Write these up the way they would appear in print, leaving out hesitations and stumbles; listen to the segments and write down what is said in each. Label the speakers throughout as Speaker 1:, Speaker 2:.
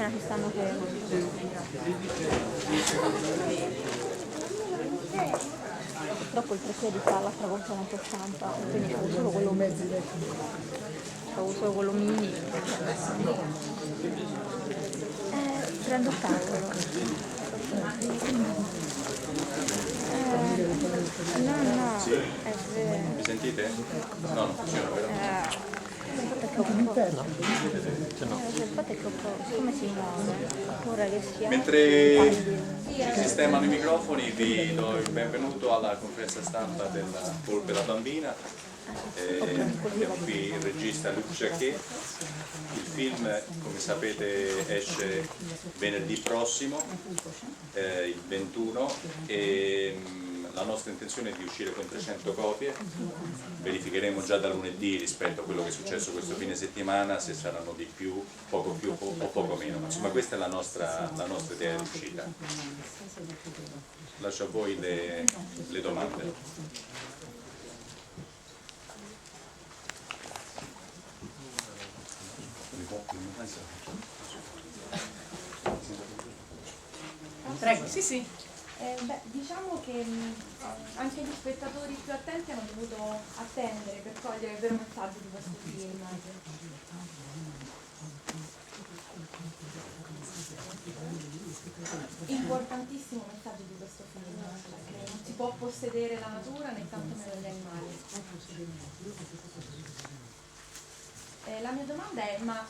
Speaker 1: appena ci stanno fermo. Purtroppo il presede fa l'altra conferenza stampa, quindi c'è solo quello mini. Prendo il tavolo. No,
Speaker 2: sì.
Speaker 1: è vero.
Speaker 2: Mi sentite? No, non funziona, vero?
Speaker 1: Il fatto è che come si muove, ho paura che sia.
Speaker 2: Mentre si sistemano i microfoni, vi do il benvenuto alla conferenza stampa della Volpe la Bambina. Abbiamo qui il regista Luc Jacquet. Il film, come sapete, esce venerdì prossimo, il 21, e la nostra intenzione è di uscire con 300 copie. Verificheremo già da lunedì rispetto a quello che è successo questo fine settimana se saranno di più, poco più o poco meno. Insomma, questa è la nostra idea di uscita. Lascio a voi le domande.
Speaker 3: Prego, sì.
Speaker 4: Diciamo che anche gli spettatori più attenti hanno dovuto attendere per cogliere il vero messaggio di questo film. Importantissimo messaggio di questo film, perché non si può possedere la natura né tantomeno gli animali. La mia domanda è, ma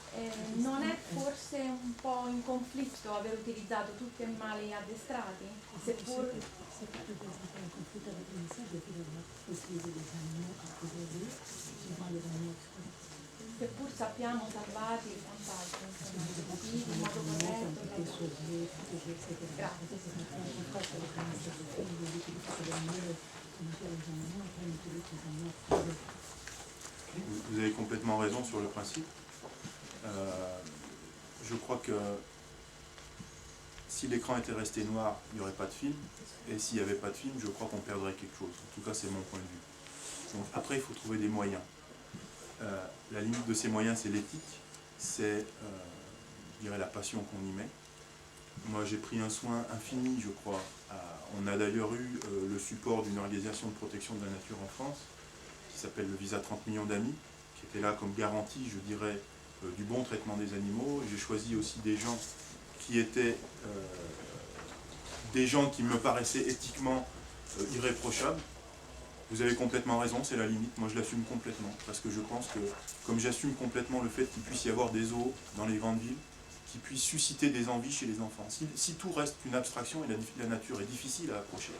Speaker 4: non è forse un po' in conflitto aver utilizzato tutti animali addestrati? Seppur sappiamo salvarli e quant'altro, in modo corretto. Grazie.
Speaker 5: Vous avez complètement raison sur le principe. Je crois que si l'écran était resté noir, il n'y aurait pas de film. Et s'il n'y avait pas de film, je crois qu'on perdrait quelque chose. En tout cas, c'est mon point de vue. Donc, après, il faut trouver des moyens. La limite de ces moyens, c'est l'éthique. C'est, je dirais, la passion qu'on y met. Moi, j'ai pris un soin infini, je crois. On a d'ailleurs eu le support d'une organisation de protection de la nature en France, qui s'appelle le Visa 30 millions d'amis, qui était là comme garantie, je dirais, du bon traitement des animaux. J'ai choisi aussi des gens qui étaient des gens qui me paraissaient éthiquement irréprochables. Vous avez complètement raison, c'est la limite, moi je l'assume complètement, parce que je pense que, comme j'assume complètement le fait qu'il puisse y avoir des zoos dans les grandes villes, qui puissent susciter des envies chez les enfants. Si tout reste une abstraction et la nature est difficile à approcher,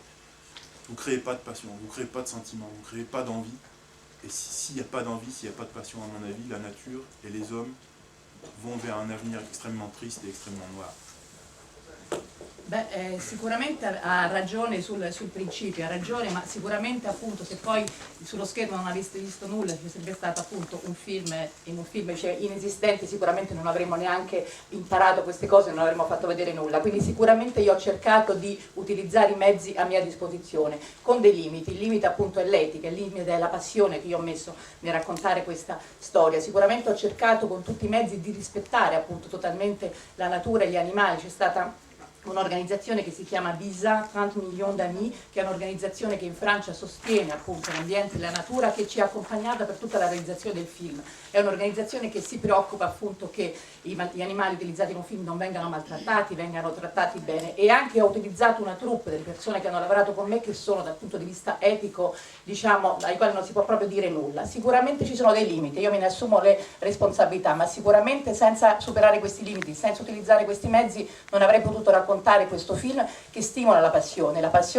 Speaker 5: vous ne créez pas de passion, vous ne créez pas de sentiment, vous ne créez pas d'envie. Et s'il n'y a pas d'envie, s'il n'y a pas de passion, à mon avis, la nature et les hommes vont vers un avenir extrêmement triste et extrêmement noir.
Speaker 3: Sicuramente ha ragione sul principio, ha ragione, ma sicuramente appunto se poi sullo schermo non aveste visto nulla, ci sarebbe stato appunto un film cioè inesistente, sicuramente non avremmo neanche imparato queste cose, non avremmo fatto vedere nulla, quindi sicuramente io ho cercato di utilizzare i mezzi a mia disposizione con dei limiti. Il limite appunto è l'etica, il limite è la passione che io ho messo nel raccontare questa storia. Sicuramente ho cercato con tutti i mezzi di rispettare appunto totalmente la natura e gli animali. C'è stata un'organizzazione che si chiama Visa 30 millions d'amis, che è un'organizzazione che in Francia sostiene appunto l'ambiente e la natura, che ci ha accompagnata per tutta la realizzazione del film. È un'organizzazione che si preoccupa appunto che gli animali utilizzati in un film non vengano maltrattati, vengano trattati bene, e anche ho utilizzato una troupe delle persone che hanno lavorato con me che sono dal punto di vista etico, diciamo, ai quali non si può proprio dire nulla. Sicuramente ci sono dei limiti, io me ne assumo le responsabilità, ma sicuramente senza superare questi limiti, senza utilizzare questi mezzi, non avrei potuto raccontare questo film che stimola la passione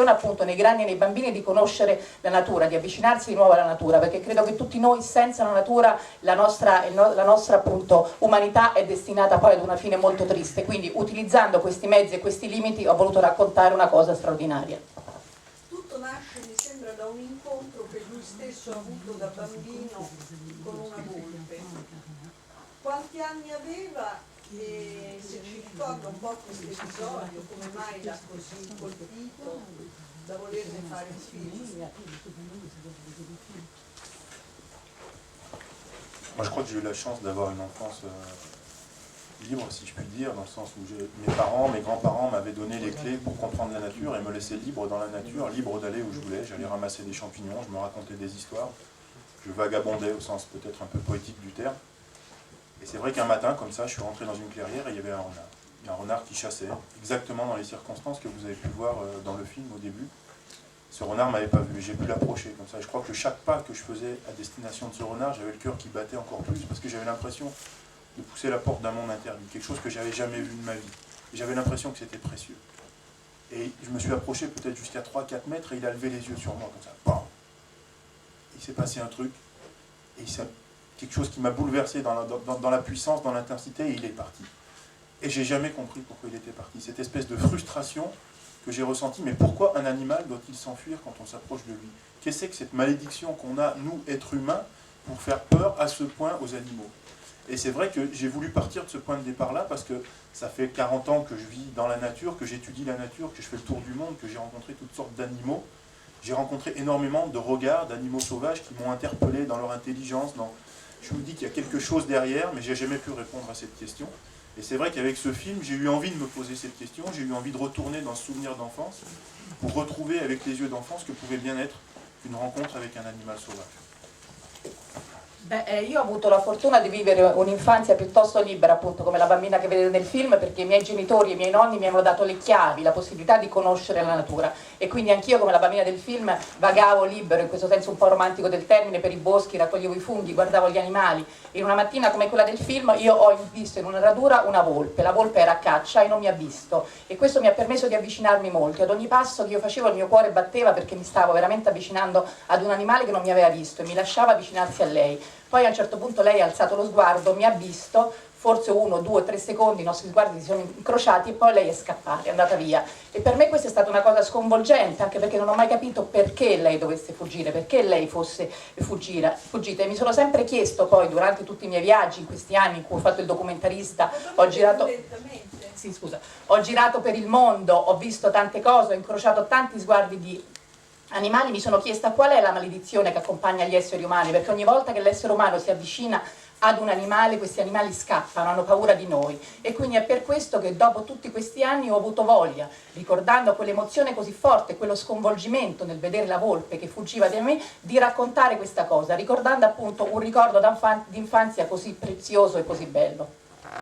Speaker 3: appunto nei grandi e nei bambini di conoscere la natura, di avvicinarsi di nuovo alla natura, perché credo che tutti noi senza la natura la nostra appunto umanità è destinata poi ad una fine molto triste, quindi utilizzando questi mezzi e questi limiti ho voluto raccontare una cosa straordinaria.
Speaker 6: Tutto nasce, mi sembra, da un incontro che lui stesso ha avuto da bambino con una volpe. Quanti anni aveva? E se ci ricorda un po' questo episodio, come mai l'ha così colpito da volerne fare un film?
Speaker 5: Moi je crois que j'ai eu la chance d'avoir une enfance libre, si je puis dire, dans le sens où mes parents, mes grands-parents m'avaient donné les clés pour comprendre la nature et me laissaient libre dans la nature, libre d'aller où je voulais. J'allais ramasser des champignons, je me racontais des histoires, je vagabondais au sens peut-être un peu poétique du terme. Et c'est vrai qu'un matin, comme ça, je suis rentré dans une clairière et il y avait un renard. Il y a un renard qui chassait, exactement dans les circonstances que vous avez pu voir dans le film au début. Ce renard ne m'avait pas vu, j'ai pu l'approcher comme ça. Je crois que chaque pas que je faisais à destination de ce renard, j'avais le cœur qui battait encore plus parce que j'avais l'impression de pousser la porte d'un monde interdit, quelque chose que j'avais jamais vu de ma vie. Et j'avais l'impression que c'était précieux. Et je me suis approché peut-être jusqu'à 3-4 mètres et il a levé les yeux sur moi comme ça. Bam. Il s'est passé un truc, et quelque chose qui m'a bouleversé dans la puissance, dans l'intensité, et il est parti. Et j'ai jamais compris pourquoi il était parti. Cette espèce de frustration que j'ai ressentie, mais pourquoi un animal doit-il s'enfuir quand on s'approche de lui? Qu'est-ce que c'est que cette malédiction qu'on a, nous, êtres humains, pour faire peur à ce point aux animaux? Et c'est vrai que j'ai voulu partir de ce point de départ-là parce que ça fait 40 ans que je vis dans la nature, que j'étudie la nature, que je fais le tour du monde, que j'ai rencontré toutes sortes d'animaux. J'ai rencontré énormément de regards d'animaux sauvages qui m'ont interpellé dans leur intelligence. Je me dis qu'il y a quelque chose derrière, mais je n'ai jamais pu répondre à cette question. Et c'est vrai qu'avec ce film, j'ai eu envie de me poser cette question, j'ai eu envie de retourner dans ce souvenir d'enfance pour retrouver avec les yeux d'enfant ce que pouvait bien être une rencontre avec un animal sauvage.
Speaker 3: Io ho avuto la fortuna di vivere un'infanzia piuttosto libera, appunto come la bambina che vedete nel film, perché i miei genitori e i miei nonni mi hanno dato le chiavi, la possibilità di conoscere la natura, e quindi anch'io come la bambina del film vagavo libero, in questo senso un po' romantico del termine, per i boschi, raccoglievo i funghi, guardavo gli animali. In una mattina come quella del film io ho visto in una radura una volpe, la volpe era a caccia e non mi ha visto, e questo mi ha permesso di avvicinarmi molto. Ad ogni passo che io facevo il mio cuore batteva perché mi stavo veramente avvicinando ad un animale che non mi aveva visto e mi lasciava avvicinarsi a lei. Poi a un certo punto lei ha alzato lo sguardo, mi ha visto, forse 1, 2, 3 secondi i nostri sguardi si sono incrociati e poi lei è scappata, è andata via. E per me questa è stata una cosa sconvolgente, anche perché non ho mai capito perché lei dovesse fuggire, perché lei fosse fuggita. E mi sono sempre chiesto poi, durante tutti i miei viaggi, in questi anni in cui ho fatto il documentarista, ho girato per il mondo, ho visto tante cose, ho incrociato tanti sguardi di animali, mi sono chiesta qual è la maledizione che accompagna gli esseri umani, perché ogni volta che l'essere umano si avvicina ad un animale, questi animali scappano, hanno paura di noi, e quindi è per questo che dopo tutti questi anni ho avuto voglia, ricordando quell'emozione così forte, quello sconvolgimento nel vedere la volpe che fuggiva da me, di raccontare questa cosa, ricordando appunto un ricordo d'infanzia così prezioso e così bello.